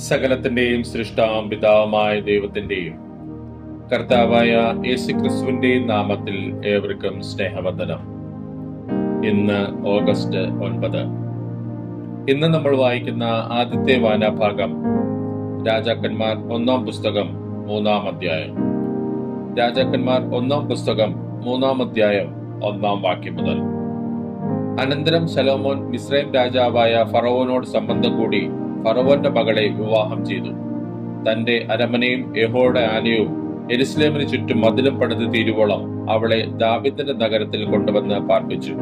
സകലത്തിന്റെയും സൃഷ്ടാവും പിതാവുമായ ദൈവത്തിന്റെയും കർത്താവായ യേശുക്രിസ്തുവിന്റെയും നാമത്തിൽ ഏവർക്കും സ്നേഹവന്ദനം. ഇന്ന് ഓഗസ്റ്റ് 9. ഇന്ന് നമ്മൾ വായിക്കുന്ന ആദ്യത്തെ വായനാഭാഗം രാജാക്കന്മാർ 1-ാം പുസ്തകം 3-ാം അധ്യായം. രാജാക്കന്മാർ 1-ാം പുസ്തകം 3-ാം അധ്യായം 1-ാം വാക്യം മുതൽ. അനന്തരം ശലോമോൻ മിസ്രൈം രാജാവായ ഫറവോനോട് സംബന്ധം കൂടി ഫറവോന്റെ മകളെ വിവാഹം ചെയ്തു. തന്റെ അരമനയും യഹോവയുടെ ആലയവും യെരൂശലേമിന് ചുറ്റും മതിലും പണിത് തീരുവോളം അവളെ ദാവീദിന്റെ നഗരത്തിൽ കൊണ്ടുവന്ന് പാർപ്പിച്ചു.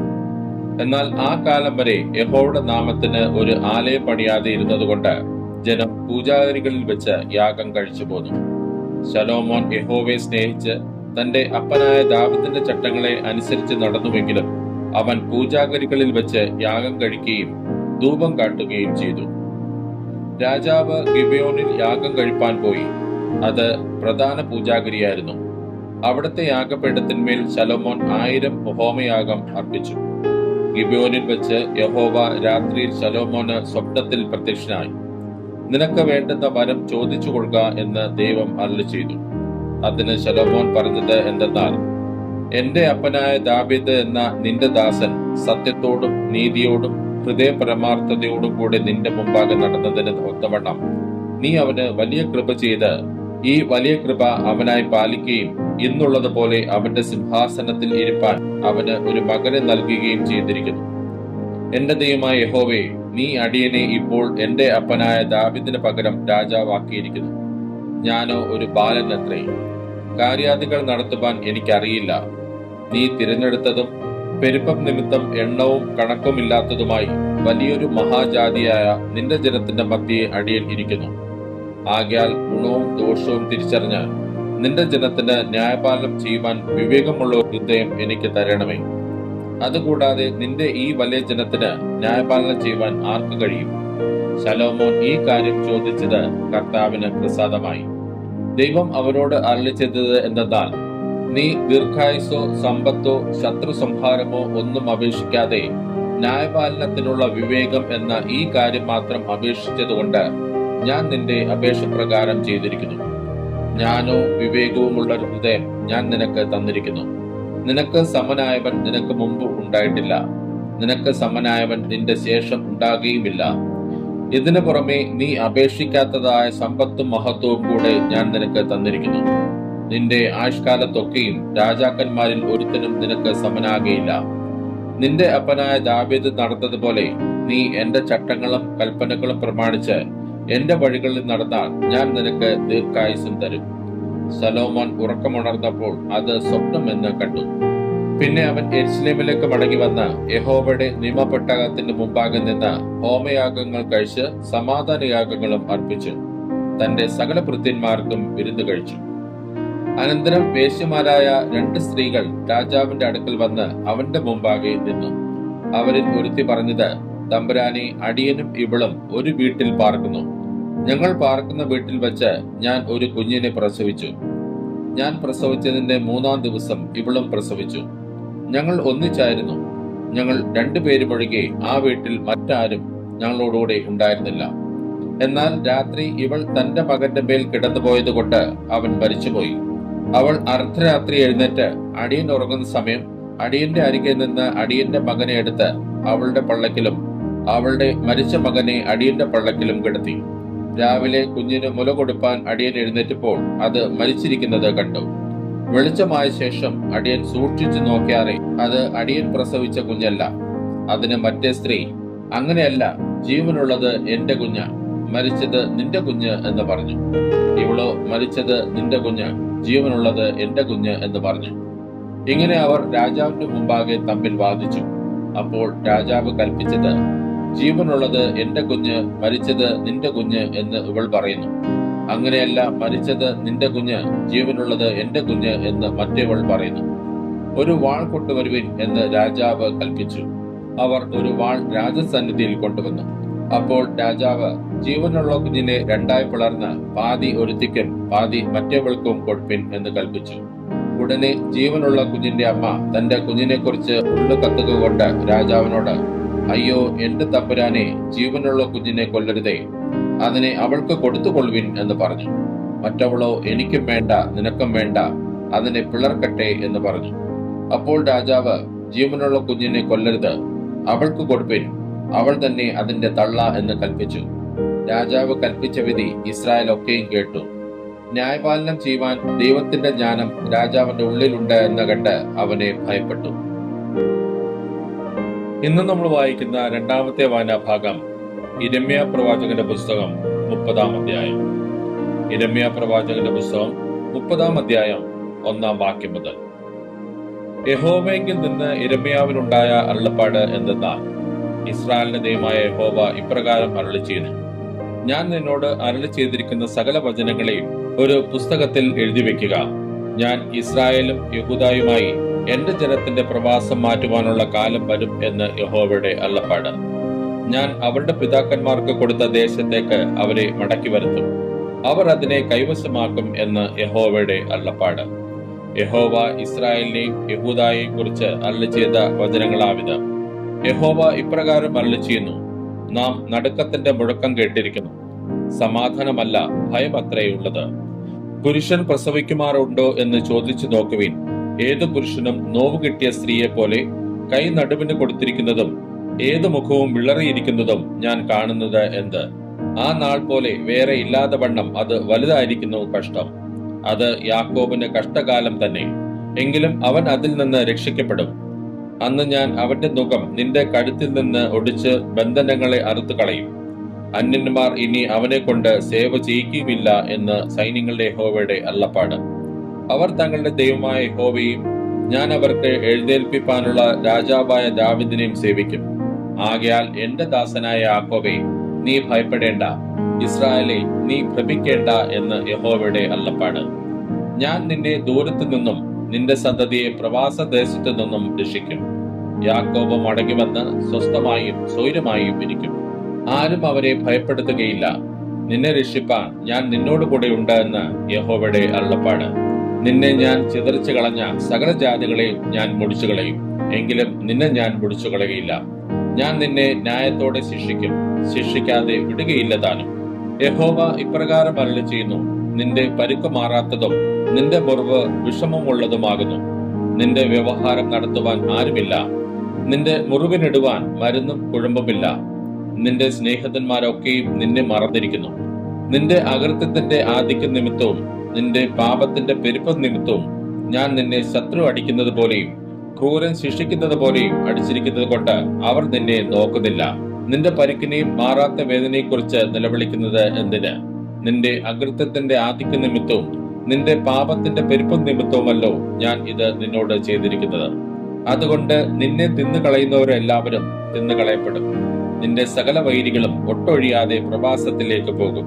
എന്നാൽ ആ കാലം വരെ യഹോവയുടെ നാമത്തിന് ഒരു ആലയം പണിയാതെ ഇരുന്നതുകൊണ്ട് ജനം പൂജാരികളിൽ വെച്ച് യാഗം കഴിച്ചു പോന്നു. ശലോമോൻ യഹോവയെ സ്നേഹിച്ച് തന്റെ അപ്പനായ ദാവീദിന്റെ ചട്ടങ്ങളെ അനുസരിച്ച് നടന്നുവെങ്കിലും അവൻ പൂജാഗരികളിൽ വെച്ച് യാഗം കഴിക്കുകയും ധൂപം കാട്ടുകയും ചെയ്തു. രാജാവ് ഗിബെയോനിൽ യാഗം കഴിപ്പാൻ പോയി. അത് പ്രധാന പൂജാഗിരിയായിരുന്നു. അവിടുത്തെ യാഗപീഠത്തിന്മേൽ ശലോമോൻ 1000 ഹോമയാഗം അർപ്പിച്ചു. ഗിബെയോനിൽ വെച്ച് യഹോവ രാത്രിയിൽ ശലോമോന് സ്വപ്നത്തിൽ പ്രത്യക്ഷനായി. നിനക്ക് വേണ്ടുന്ന വരം ചോദിച്ചു കൊള്ളുക എന്ന് ദൈവം അരുളി ചെയ്തു. അതിന് ശലോമോൻ പറഞ്ഞത് എന്തെന്നാൽ, എന്റെ അപ്പനായ ദാവീദ് എന്ന നിന്റെ ദാസൻ സത്യത്തോടും നീതിയോടും ഹൃദയ പരമാർത്ഥതയോടും കൂടെ നിന്റെ മുമ്പാകെ നടന്നതിന് ഒത്തവണ്ണം നീ അവന് വലിയ കൃപ ചെയ്ത് ഈ വലിയ കൃപ അവനായി പാലിക്കുകയും ഇന്നുള്ളതുപോലെ അവന്റെ സിംഹാസനത്തിൽ ഇരിപ്പാൻ അവന് ഒരു മകനെ നൽകുകയും ചെയ്തിരിക്കുന്നു. എന്റെ ദൈവമായ യഹോവേ, നീ അടിയനെ ഇപ്പോൾ എന്റെ അപ്പനായ ദാവീദിന് പകരം രാജാവാക്കിയിരിക്കുന്നു. ഞാനോ ഒരു ബാലനത്രേ, കാര്യാദികൾ നടത്തുവാൻ എനിക്കറിയില്ല. നീ തിരഞ്ഞെടുത്തതും പെരുപ്പം നിമിത്തം എണ്ണവും കണക്കുമില്ലാത്തതുമായി വലിയൊരു മഹാജാതിയായ നിന്റെ ജനത്തിന്റെ മധ്യേ അടിയൻ ഇരിക്കുന്നു. ആകയാൽ ഗുണവും ദോഷവും തിരിച്ചറിഞ്ഞ് നിന്റെ ജനത്തിന് ന്യായപാലനം ചെയ്യുവാൻ വിവേകമുള്ള ഹൃദയം എനിക്ക് തരണമേ. അതുകൂടാതെ നിന്റെ ഈ വലിയ ജനത്തിന് ന്യായപാലനം ചെയ്യുവാൻ ആർക്ക് കഴിയും? ശലോമോൻ ഈ കാര്യം ചോദിച്ചത് കർത്താവിന് പ്രസാദമായി. ദൈവം അവനോട് അരുളി ചെയ്തത് എന്തെന്നാൽ, നീ ദീർഘായുസോ സമ്പത്തോ ശത്രു സംഹാരമോ ഒന്നും അപേക്ഷിക്കാതെ ന്യായപാലനത്തിനുള്ള വിവേകം എന്ന ഈ കാര്യം മാത്രം അപേക്ഷിച്ചതുകൊണ്ട് ഞാൻ നിന്റെ അപേക്ഷ പ്രകാരം ചെയ്തിരിക്കുന്നു. ജ്ഞാനോ വിവേകവുമുള്ള ഹൃദയം ഞാൻ നിനക്ക് തന്നിരിക്കുന്നു. നിനക്ക് സമനായവൻ നിനക്ക് മുമ്പ് ഉണ്ടായിട്ടില്ല. നിനക്ക് സമനായവൻ നിന്റെ ശേഷം ഉണ്ടാകുകയുമില്ല. ഇതിനു പുറമെ നീ അപേക്ഷിക്കാത്തതായ സമ്പത്തും മഹത്വവും കൂടെ ഞാൻ നിനക്ക് തന്നിരിക്കുന്നു. നിന്റെ ആയുഷ്കാലത്തൊക്കെയും രാജാക്കന്മാരിൽ ഒരുത്തനും നിനക്ക് സമനാകുകയില്ല. നിന്റെ അപ്പനായ ദാവീദ് നടന്നതുപോലെ നീ എന്റെ ചട്ടങ്ങളും കൽപ്പനകളും പ്രമാണിച്ച് എന്റെ വഴികളിൽ നടന്നാൽ ഞാൻ നിനക്ക് ദീർഘായുസ്സും തരും. ശലോമോൻ ഉറക്കമുണർന്നപ്പോൾ അത് സ്വപ്നം എന്ന് കണ്ടു. പിന്നെ അവൻ യെരൂശലേമിലേക്ക് മടങ്ങി വന്ന് യഹോവയുടെ നിയമപെട്ടകത്തിന് മുമ്പാകെ നിന്ന് ഹോമയാഗങ്ങൾ കഴിച്ച് സമാധാനയാഗങ്ങളും അർപ്പിച്ചു. തന്റെ സകല ഭൃത്യന്മാർക്കും വിരുന്ന് കഴിച്ചു. അനന്തരം വേശ്യമാരായ 2 സ്ത്രീകൾ രാജാവിന്റെ അടുക്കൽ വന്ന് അവന്റെ മുമ്പാകെ നിന്നു. അവരിൽ ഒരുത്തി പറഞ്ഞത്, തമ്പുരാനെ, അടിയനും ഇവളും ഒരു വീട്ടിൽ പാർക്കുന്നു. ഞങ്ങൾ പാർക്കുന്ന വീട്ടിൽ വെച്ച് ഞാൻ ഒരു കുഞ്ഞിനെ പ്രസവിച്ചു. ഞാൻ പ്രസവിച്ചതിന്റെ 3-ാം ദിവസം ഇവളും പ്രസവിച്ചു. ഞങ്ങൾ ഒന്നിച്ചായിരുന്നു. ഞങ്ങൾ 2 പേരുമൊഴികെ ആ വീട്ടിൽ മറ്റാരും ഞങ്ങളോടുകൂടെ ഉണ്ടായിരുന്നില്ല. എന്നാൽ രാത്രി ഇവൾ തന്റെ മകന്റെ മേൽ കിടന്നുപോയത് കൊണ്ട് അവൻ മരിച്ചുപോയി. അവൾ അർദ്ധരാത്രി എഴുന്നേറ്റ് അടിയൻ ഉറങ്ങുന്ന സമയം അടിയന്റെ അരികെ നിന്ന് അടിയന്റെ മകനെ എടുത്ത് അവളുടെ പള്ളക്കിലും അവളുടെ മരിച്ച മകനെ അടിയന്റെ പള്ളക്കിലും കിടത്തി. രാവിലെ കുഞ്ഞിന് മുല കൊടുപ്പാൻ അടിയൻ എഴുന്നേറ്റപ്പോൾ അത് മരിച്ചിരിക്കുന്നത് കണ്ടു. വെളിച്ചമായ ശേഷം അടിയൻ സൂക്ഷിച്ചു നോക്കിയാറേ അത് അടിയൻ പ്രസവിച്ച കുഞ്ഞല്ല. അതിന് മറ്റേ സ്ത്രീ, അങ്ങനെയല്ല, ജീവനുള്ളത് എന്റെ കുഞ്ഞ്, മരിച്ചത് നിന്റെ കുഞ്ഞ് എന്ന് പറഞ്ഞു. ഇവളോ, മരിച്ചത് നിന്റെ കുഞ്ഞ്, ജീവനുള്ളത് എന്റെ കുഞ്ഞ് എന്ന് പറഞ്ഞു. ഇങ്ങനെ അവർ രാജാവിന്റെ മുമ്പാകെ തമ്മിൽ വാദിച്ചു. അപ്പോൾ രാജാവ് കൽപ്പിച്ചത്, ജീവനുള്ളത് എന്റെ കുഞ്ഞ്, മരിച്ചത് നിന്റെ കുഞ്ഞ് എന്ന് ഇവൾ പറയുന്നു. അങ്ങനെയല്ല, മരിച്ചത് നിന്റെ കുഞ്ഞ്, ജീവനുള്ളത് എന്റെ കുഞ്ഞ് എന്ന് മറ്റേവൾ പറയുന്നു. ഒരു വാൾ കൊണ്ടുവരുവിൻ എന്ന് രാജാവ് കൽപ്പിച്ചു. അവർ ഒരു വാൾ രാജസന്നിധിയിൽ കൊണ്ടുവന്നു. അപ്പോൾ രാജാവ് ജീവനുള്ള കുഞ്ഞിനെ 2ആയി പിളർന്ന് പാതി ഒരുത്തിക്കും പാതി മറ്റേവൾക്കും കൊടുപ്പിൻ എന്ന് കൽപ്പിച്ചു. ഉടനെ ജീവനുള്ള കുഞ്ഞിന്റെ അമ്മ തന്റെ കുഞ്ഞിനെ കുറിച്ച് ഉള്ളു കത്തുക കൊണ്ട് രാജാവിനോട്, അയ്യോ, എന്റെ തമ്പുരാനെ, ജീവനുള്ള കുഞ്ഞിനെ കൊല്ലരുതേ. അതിനെ അവൾക്ക് കൊടുത്തുകൊള്ളുവിൻ എന്ന് പറഞ്ഞു. മറ്റവളോ, എനിക്കും വേണ്ട, നിനക്കും വേണ്ട, അതിനെ പിളർക്കട്ടെ എന്ന് പറഞ്ഞു. അപ്പോൾ രാജാവ്, ജീവനുള്ള കുഞ്ഞിനെ കൊല്ലരുത്, അവൾക്ക് കൊടുപ്പിൻ, അവൾ തന്നെ അതിന്റെ തള്ള എന്ന് കൽപ്പിച്ചു. രാജാവ് കൽപ്പിച്ച വിധി ഇസ്രായേൽ ഒക്കെയും കേട്ടു. ന്യായപാലനം ചെയ്യുവാൻ ദൈവത്തിന്റെ ജ്ഞാനം രാജാവിന്റെ ഉള്ളിലുണ്ട് എന്ന് കണ്ട് അവനെ ഭയപ്പെട്ടു. ഇന്ന് നമ്മൾ വായിക്കുന്ന രണ്ടാമത്തെ വായനാഭാഗം യിരെമ്യാ പ്രവാചകന്റെ പുസ്തകം 30-ാം അധ്യായം. യിരെമ്യാ പ്രവാചകന്റെ പുസ്തകം 30-ാം അധ്യായം 1-ാം വാക്യം മുതൽ. യഹോവയെങ്കിൽ നിന്ന് യിരെമ്യാവിനുണ്ടായ അരുളപ്പാട് എന്തെന്നാൽ, ഇസ്രായേലിന്റെ ദൈവമായ യഹോവ ഇപ്രകാരം അരുളിച്ചെയ്യുന്നു: ഞാൻ നിന്നോട് അരുളി ചെയ്തിരിക്കുന്ന സകല വചനങ്ങളെയും ഒരു പുസ്തകത്തിൽ എഴുതി വെക്കുക. ഞാൻ ഇസ്രായേലും യഹൂദായുമായി എന്റെ ജനത്തിന്റെ പ്രവാസം മാറ്റുവാനുള്ള കാലം വരും എന്ന് യഹോവയുടെ അരുളപ്പാട്. ഞാൻ അവരുടെ പിതാക്കന്മാർക്ക് കൊടുത്ത ദേശത്തേക്ക് അവരെ മടക്കി വരുത്തും, അവർ അതിനെ കൈവശമാക്കും എന്ന് യഹോവയുടെ അരുളപ്പാട്. യഹോവ ഇസ്രായേലിനെയും യഹൂദായെയും കുറിച്ച് അരുളി ചെയ്ത വചനങ്ങളാവിത്. യഹോവ ഇപ്രകാരം അരുളി ചെയ്യുന്നു: നാം നടുക്കത്തിന്റെ മുഴക്കം കേട്ടിരിക്കുന്നു, സമാധാനമല്ല, ഭയം അത്രയുള്ളത്. പുരുഷൻ പ്രസവിക്കുമാറുണ്ടോ എന്ന് ചോദിച്ചു നോക്കുവിൻ. ഏതു പുരുഷനും നോവ് കിട്ടിയ സ്ത്രീയെ പോലെ കൈ നടുവിന് കൊടുത്തിരിക്കുന്നതും ഏതു മുഖവും വിളറിയിരിക്കുന്നതും ഞാൻ കാണുന്നത് എന്ത്? ആ നാൾ പോലെ വേറെ ഇല്ലാതെ വണ്ണം അത് വലുതായിരിക്കുന്നു കഷ്ടം. അത് യാക്കോബിന് കഷ്ടകാലം തന്നെ, എങ്കിലും അവൻ അതിൽ നിന്ന് രക്ഷിക്കപ്പെടും. അന്ന് ഞാൻ അവന്റെ നുകം നിന്റെ കഴുത്തിൽ നിന്ന് ഒടിച്ച് ബന്ധനങ്ങളെ അറുത്തു കളയും. അന്യന്മാർ ഇനി അവനെ കൊണ്ട് സേവ ചെയ്യിക്കുകയില്ല എന്ന് സൈന്യങ്ങളുടെ യഹോവയുടെ അരുളപ്പാട്. അവർ തങ്ങളുടെ ദൈവമായ യഹോവയെയും ഞാൻ അവർക്ക് എഴുന്നേൽപ്പിപ്പാനുള്ള രാജാവായ ദാവീദിനെയും സേവിക്കും. ആകയാൽ എന്റെ ദാസനായ യാക്കോബേ, നീ ഭയപ്പെടേണ്ട, ഇസ്രായേലേ, നീ ഭ്രമിക്കേണ്ട എന്ന് യഹോവയുടെ അരുളപ്പാട്. ഞാൻ നിന്നെ ദൂരത്തു നിന്നും നിന്റെ സന്തതിയെ പ്രവാസദേശത്തു നിന്നും രക്ഷിക്കും. യാക്കോബ് മടങ്ങി വന്ന് സ്വസ്ഥമായും സ്വൈരമായും ഇരിക്കും. ആരും അവരെ ഭയപ്പെടുത്തുകയില്ല. നിന്നെ രക്ഷിപ്പാൻ ഞാൻ നിന്നോട് കൂടെ ഉണ്ട് എന്ന് യഹോവയുടെ അരുളപ്പാട്. നിന്നെ ഞാൻ ചിതറിച്ചു കളഞ്ഞ സകല ജാതികളെയും ഞാൻ മുടിച്ചു കളയും, എങ്കിലും നിന്നെ ഞാൻ മുടിച്ചു കളയുകയില്ല. ഞാൻ നിന്നെ ന്യായത്തോടെ ശിക്ഷിക്കും, ശിക്ഷിക്കാതെ വിടുകയില്ല താനും. യഹോവ ഇപ്രകാരം അരുളി ചെയ്യുന്നു: നിന്റെ പരുക്ക് മാറാത്തതും നിന്റെ മുറിവ് വിഷമമുള്ളതുമാകുന്നു. നിന്റെ വ്യവഹാരം നടത്തുവാൻ ആരുമില്ല, നിന്റെ മുറിവിനിടുവാൻ മരുന്നും കുഴമ്പുമില്ല. നിന്റെ സ്നേഹിതന്മാരൊക്കെയും നിന്നെ മറന്നിരിക്കുന്നു. നിന്റെ അകൃത്യത്തിന്റെ ആധിക്യം നിമിത്തവും നിന്റെ പാപത്തിന്റെ പെരുപ്പം നിമിത്തവും ഞാൻ നിന്നെ ശത്രു അടിക്കുന്നത് പോലെയും ക്രൂരൻ ശിക്ഷിക്കുന്നത് പോലെയും അടിച്ചിരിക്കുന്നത് കൊണ്ട് അവർ നിന്നെ നോക്കുന്നില്ല. നിന്റെ പരിക്കിനെയും മാറാത്ത വേദനയെക്കുറിച്ച് നിലവിളിക്കുന്നത് എന്തിന്? നിന്റെ അകൃത്യത്തിന്റെ ആധിക്യം നിമിത്തവും നിന്റെ പാപത്തിന്റെ പെരുപ്പം നിമിത്തവുമല്ലോ ഞാൻ ഇത് നിന്നോട് ചെയ്തിരിക്കുന്നത്. അതുകൊണ്ട് നിന്നെ തിന്നുകളയുന്നവരെല്ലാവരും തിന്നുകളയപ്പെടും. നിന്റെ സകല വൈരികളും ഒട്ടൊഴിയാതെ പ്രവാസത്തിലേക്ക് പോകും.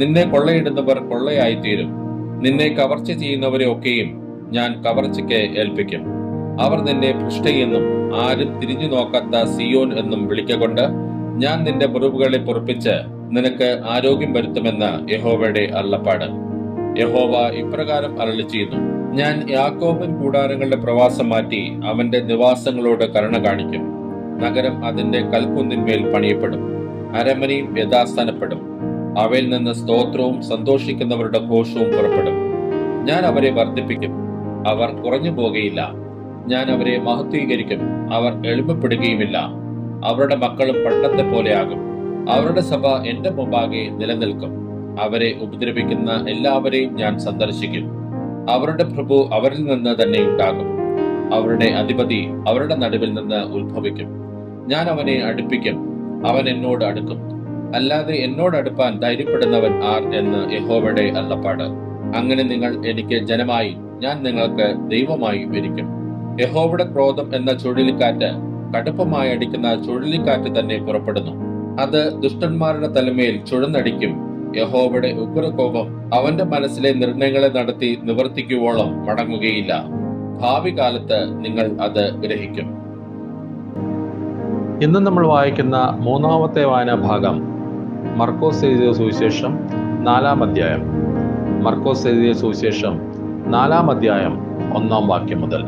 നിന്നെ കൊള്ളയിടുന്നവർ കൊള്ളയായിത്തീരും. നിന്നെ കവർച്ച ചെയ്യുന്നവരെ ഒക്കെയും ഞാൻ കവർച്ചയ്ക്ക് ഏൽപ്പിക്കും. അവർ നിന്നെ ഭ്രഷ്ടയെന്നും ആരും തിരിഞ്ഞു നോക്കാത്ത സിയോൻ എന്നും വിളിക്കൊണ്ട് ഞാൻ നിന്റെ മുറിവുകളെ പൊറുപ്പിച്ച് നിനക്ക് ആരോഗ്യം വരുത്തുമെന്ന് യഹോവയുടെ അരുളപ്പാട്. യഹോവ ഇപ്രകാരം അരുളി ചെയ്യുന്നു: ഞാൻ യാക്കോബിൻ കൂടാരങ്ങളുടെ പ്രവാസം മാറ്റി അവന്റെ നിവാസങ്ങളോട് കരുണ കാണിക്കും. നഗരം അതിന്റെ കൽക്കുന്നിന്മേൽ പണിയപ്പെടും, അരമനയും യഥാസ്ഥാനപ്പെടും. അവയിൽ നിന്ന് സ്തോത്രവും സന്തോഷിക്കുന്നവരുടെ ഘോഷവും പുറപ്പെടും. ഞാൻ അവരെ വർദ്ധിപ്പിക്കും, അവർ കുറഞ്ഞു പോകുകയില്ല. ഞാൻ അവരെ മഹത്വീകരിക്കും, അവർ എളിമപ്പെടുകയുമില്ല. അവരുടെ മക്കളും പണ്ടത്തെ പോലെയാകും. അവരുടെ സഭ എന്റെ മുമ്പാകെ നിലനിൽക്കും. അവരെ ഉപദ്രവിക്കുന്ന എല്ലാവരെയും ഞാൻ സന്ദർശിക്കും. അവരുടെ പ്രഭു അവരിൽ നിന്ന് തന്നെ ഉണ്ടാകും. അവരുടെ അധിപതി അവരുടെ നടുവിൽ നിന്ന് ഉത്ഭവിക്കും. ഞാൻ അവനെ അടുപ്പിക്കും, അവൻ എന്നോട് അടുക്കും. അല്ലാതെ എന്നോട് അടുപ്പാൻ ധൈര്യപ്പെടുന്നവൻ ആർ എന്ന് യഹോവയുടെ അരുളപ്പാട്. അങ്ങനെ നിങ്ങൾ എനിക്ക് ജനമായി, ഞാൻ നിങ്ങൾക്ക് ദൈവമായി ഇരിക്കും. യഹോവയുടെ ക്രോധം എന്ന ചുഴലിക്കാറ്റ് കടുപ്പമായി അടിക്കുന്ന ചുഴലിക്കാറ്റ് തന്നെ പുറപ്പെടുന്നു. അത് ദുഷ്ടന്മാരുടെ തലമേൽ ചുഴന്നടിക്കും. യഹോവയുടെ ഉഗ്രകോപം അവന്റെ മനസ്സിലെ നിർണയങ്ങളെ നടത്തി നിവർത്തിക്കുവോളം മടങ്ങുകയില്ല. ഭാവി കാലത്ത് നിങ്ങൾ അത് ഗ്രഹിക്കും. ഇന്ന് നമ്മൾ വായിക്കുന്ന മൂന്നാമത്തെ വായനാ ഭാഗം മർക്കോസ് എഴുതിയ സുവിശേഷം 4-ാം അധ്യായം. മർക്കോസ് എഴുതിയ സുവിശേഷം 4-ാം അധ്യായം 1-ാം വാക്യം മുതൽ.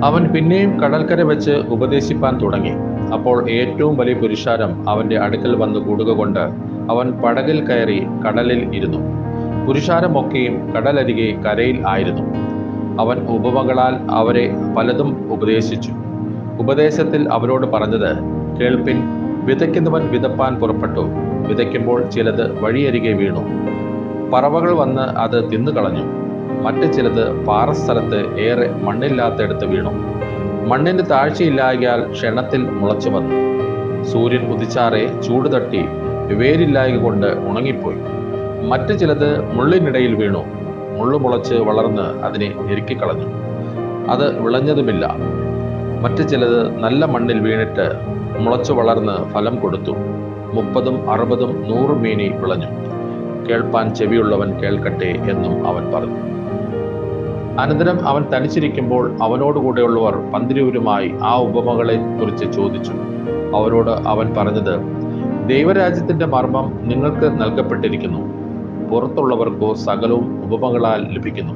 അവൻ പിന്നെയും കടൽക്കര വെച്ച് ഉപദേശിപ്പാൻ തുടങ്ങി. അപ്പോൾ ഏറ്റവും വലിയ പുരുഷാരം അവന്റെ അടുക്കൽ വന്ന് കൂടുക കൊണ്ട് അവൻ പടകിൽ കയറി കടലിൽ ഇരുന്നു. പുരുഷാരമൊക്കെയും കടലരികെ കരയിൽ ആയിരുന്നു. അവൻ ഉപമകളാൽ അവരെ പലതും ഉപദേശിച്ചു. ഉപദേശത്തിൽ അവരോട് പറഞ്ഞത്, കേൾപ്പിൻ, വിതയ്ക്കുന്നവൻ വിതപ്പാൻ പുറപ്പെട്ടു. വിതയ്ക്കുമ്പോൾ ചിലത് വഴിയരികെ വീണു. പറവകൾ വന്ന് അത് തിന്നുകളഞ്ഞു. മറ്റു ചിലത് പാറസ്ഥലത്ത് ഏറെ മണ്ണില്ലാത്തയിടത്ത് വീണു. മണ്ണിന് താഴ്ചയില്ലായകയാൽ ക്ഷണത്തിൽ മുളച്ചു വന്നു. സൂര്യൻ ഉദിച്ചാറെ ചൂട് തട്ടി വേരില്ലായക കൊണ്ട് ഉണങ്ങിപ്പോയി. മറ്റു ചിലത് മുള്ളിനിടയിൽ വീണു. മുള്ളു മുളച്ച് വളർന്ന് അതിനെ ഞെരുക്കിക്കളഞ്ഞു. അത് വിളഞ്ഞതുമില്ല. മറ്റു ചിലത് നല്ല മണ്ണിൽ വീണിട്ട് മുളച്ചു വളർന്ന് ഫലം കൊടുത്തു. 30, 60, 100 മേനി വിളഞ്ഞു. കേൾപ്പാൻ ചെവിയുള്ളവൻ കേൾക്കട്ടെ എന്നും അവൻ പറഞ്ഞു. അനന്തരം അവൻ തനിച്ചിരിക്കുമ്പോൾ അവനോടുകൂടെയുള്ളവർ പന്തിരൂരുമായി ആ ഉപമകളെ കുറിച്ച് ചോദിച്ചു. അവരോട് അവൻ പറഞ്ഞത്, ദൈവരാജ്യത്തിന്റെ മർമ്മം നിങ്ങൾക്ക് നൽകപ്പെട്ടിരിക്കുന്നു. പുറത്തുള്ളവർക്കോ സകലവും ഉപമകളാൽ ലഭിക്കുന്നു.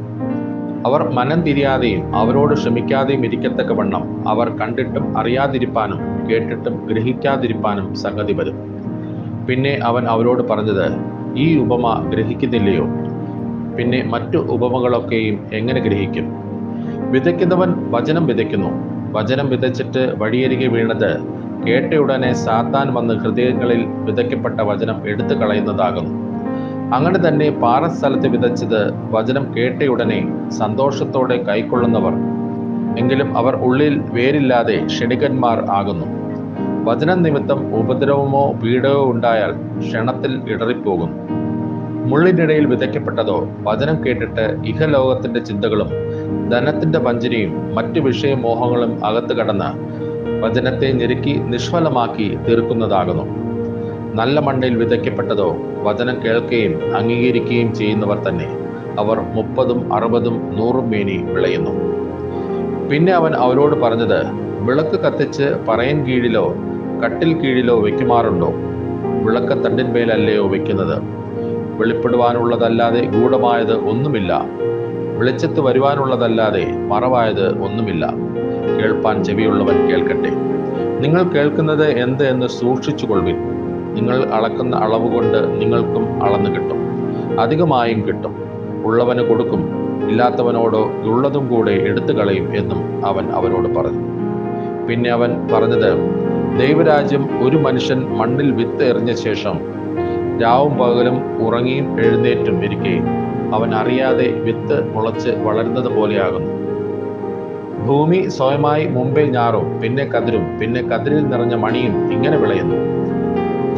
അവർ മനം തിരിയാതെയും അവരോട് ക്ഷമിക്കാതെയും ഇരിക്കത്തക്കവണ്ണം അവർ കണ്ടിട്ടും അറിയാതിരിപ്പാനും കേട്ടിട്ടും ഗ്രഹിക്കാതിരിപ്പാനും സംഗതി വരും. പിന്നെ അവൻ അവരോട് പറഞ്ഞത്, ഈ ഉപമ ഗ്രഹിക്കുന്നില്ലയോ? പിന്നെ മറ്റു ഉപമകളൊക്കെയും എങ്ങനെ ഗ്രഹിക്കും? വിതയ്ക്കുന്നവൻ വചനം വിതയ്ക്കുന്നു. വചനം വിതച്ചിട്ട് വഴിയരികെ വീണത് കേട്ടയുടനെ സാത്താൻ വന്ന് ഹൃദയങ്ങളിൽ വിതയ്ക്കപ്പെട്ട വചനം എടുത്തു കളയുന്നതാകുന്നു. അങ്ങനെ തന്നെ പാറസ്ഥലത്ത് വിതച്ചത് വചനം കേട്ടയുടനെ സന്തോഷത്തോടെ കൈക്കൊള്ളുന്നവർ, എങ്കിലും അവർ ഉള്ളിൽ വേരില്ലാതെ ക്ഷണികന്മാർ ആകുന്നു. വചനം നിമിത്തം ഉപദ്രവമോ പീഡയോ ഉണ്ടായാൽ ക്ഷണത്തിൽ ഇടറിപ്പോകുന്നു. മുള്ളിനിടയിൽ വിതയ്ക്കപ്പെട്ടതോ വചനം കേട്ടിട്ട് ഇഹലോകത്തിന്റെ ചിന്തകളും ധനത്തിന്റെ വഞ്ചനയും മറ്റു വിഷയമോഹങ്ങളും അകത്ത് കടന്ന് വചനത്തെ ഞെരുക്കി നിഷ്ഫലമാക്കി തീർക്കുന്നതാകുന്നു. നല്ല മണ്ണിൽ വിതയ്ക്കപ്പെട്ടതോ വചനം കേൾക്കുകയും അംഗീകരിക്കുകയും ചെയ്യുന്നവർ തന്നെ. അവർ 30, 60, 100 മേനി വിളയുന്നു. പിന്നെ അവൻ അവരോട് പറഞ്ഞത്, വിളക്ക് കത്തിച്ച് പറയൻ കീഴിലോ കട്ടിൽ കീഴിലോ വെക്കുമാറുണ്ടോ? വിളക്ക് തണ്ടിന്മേലല്ലയോ വെക്കുന്നത്? വെളിപ്പെടുവാനുള്ളതല്ലാതെ ഗൂഢമായത് ഒന്നുമില്ല. വെളിച്ചത്ത് വരുവാനുള്ളതല്ലാതെ മറവായത് ഒന്നുമില്ല. കേൾപ്പാൻ ചെവിയുള്ളവൻ കേൾക്കട്ടെ. നിങ്ങൾ കേൾക്കുന്നത് എന്ത് എന്ന് സൂക്ഷിച്ചുകൊള്ളുവിൻ. നിങ്ങൾ അളക്കുന്ന അളവ് കൊണ്ട് നിങ്ങൾക്കും അളന്നു കിട്ടും, അധികമായും കിട്ടും. ഉള്ളവന് കൊടുക്കും, ഇല്ലാത്തവനോടോ ഉള്ളതും കൂടെ എടുത്തു കളയും എന്നും അവൻ അവരോട് പറഞ്ഞു. പിന്നെ അവൻ പറഞ്ഞത്, ദൈവരാജ്യം ഒരു മനുഷ്യൻ മണ്ണിൽ വിത്ത് എറിഞ്ഞ ശേഷം രാവും പകലും ഉറങ്ങിയും എഴുന്നേറ്റും ഇരിക്കെ അവൻ അറിയാതെ വിത്ത് മുളച്ച് വളരുന്നത് പോലെയാകുന്നു. ഭൂമി സ്വയമായി മുമ്പേ ഞാറും പിന്നെ കതിരും പിന്നെ കതിരിൽ നിറഞ്ഞ മണിയും ഇങ്ങനെ വിളയുന്നു.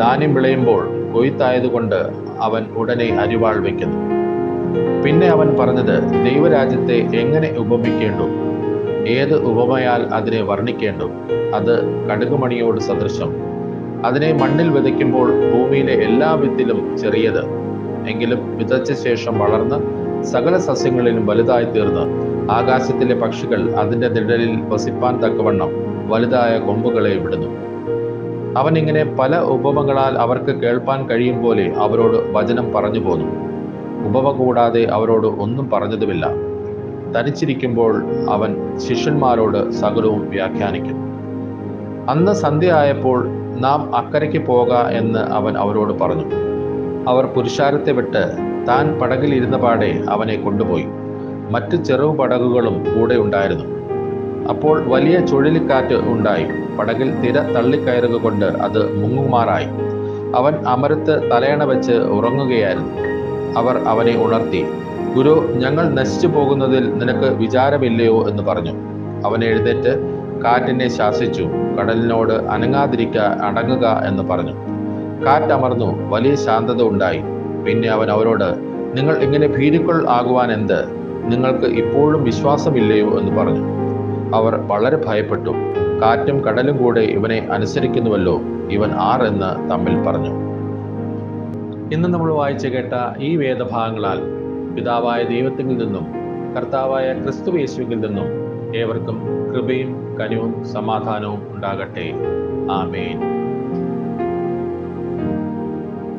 ധാന്യം വിളയുമ്പോൾ കൊയ്ത്തായതുകൊണ്ട് അവൻ ഉടനെ അരിവാൾ വയ്ക്കുന്നു. പിന്നെ അവൻ പറഞ്ഞത്, ദൈവരാജ്യത്തെ എങ്ങനെ ഉപമിക്കേണ്ടു? ഏത് ഉപമയാൽ അതിനെ വർണ്ണിക്കേണ്ടു? അത് കടുകുമണിയോട് സദൃശം. അതിനെ മണ്ണിൽ വിതയ്ക്കുമ്പോൾ ഭൂമിയിലെ എല്ലാ വിത്തിലും ചെറിയത്, എങ്കിലും വിതച്ച ശേഷം വളർന്ന് സകല സസ്യങ്ങളിലും വലുതായി തീർന്ന് ആകാശത്തിലെ പക്ഷികൾ അതിൻ്റെ നിഴലിൽ വസിപ്പാൻ തക്കവണ്ണം വലുതായ കൊമ്പുകളെ വിടുന്നു. അവൻ ഇങ്ങനെ പല ഉപമകളാൽ അവർക്ക് കേൾപ്പാൻ കഴിയും പോലെ അവരോട് വചനം പറഞ്ഞു പോന്നു. ഉപമ കൂടാതെ അവരോട് ഒന്നും പറഞ്ഞതുമില്ല. തനിച്ചിരിക്കുമ്പോൾ അവൻ ശിഷ്യന്മാരോട് സകലവും വ്യാഖ്യാനിക്കും. അന്ന് സന്ധ്യ ആയപ്പോൾ നാം അക്കരയ്ക്ക് പോക എന്ന് അവൻ അവരോട് പറഞ്ഞു. അവർ പുരുഷാരത്തെ വിട്ട് താൻ പടകിൽ ഇരുന്ന പാടെ അവനെ കൊണ്ടുപോയി. മറ്റ് ചെറു പടകുകളും കൂടെ ഉണ്ടായിരുന്നു. അപ്പോൾ വലിയ ചുഴലിക്കാറ്റ് ഉണ്ടായി. പടകിൽ തിര തള്ളിക്കയറുക കൊണ്ട് അത് മുങ്ങുമാറായി. അവൻ അമരത്ത് തലയണ വെച്ച് ഉറങ്ങുകയായിരുന്നു. അവർ അവനെ ഉണർത്തി, ഗുരു, ഞങ്ങൾ നശിച്ചു പോകുന്നതിൽ നിനക്ക് വിചാരമില്ലയോ എന്ന് പറഞ്ഞു. അവൻ എഴുന്നേറ്റ് കാറ്റിനെ ശാസിച്ചു, കടലിനോട് അടങ്ങുക എന്ന് പറഞ്ഞു. കാറ്റമർന്നു, വലിയ ശാന്തത ഉണ്ടായി. പിന്നെ അവൻ അവരോട്, നിങ്ങൾ ഇങ്ങനെ ഭീരുക്കൾ ആകുവാൻ എന്ത്? നിങ്ങൾക്ക് ഇപ്പോഴും വിശ്വാസമില്ലയോ എന്ന് പറഞ്ഞു. അവർ വളരെ ഭയപ്പെട്ടു. കാറ്റും കടലും കൂടെ ഇവനെ അനുസരിക്കുന്നുവല്ലോ, ഇവൻ ആർ എന്ന് തമ്മിൽ പറഞ്ഞു. ഇന്ന് നമ്മൾ വായിച്ചു കേട്ട ഈ വേദഭാഗങ്ങളാൽ പിതാവായ ദൈവത്തിൽ നിന്നും കർത്താവായ ക്രിസ്തു യേശുവിൽ നിന്നും ഏവർക്കും കൃപയും കനിവും സമാധാനവും ഉണ്ടാകട്ടെ. ആമേൻ.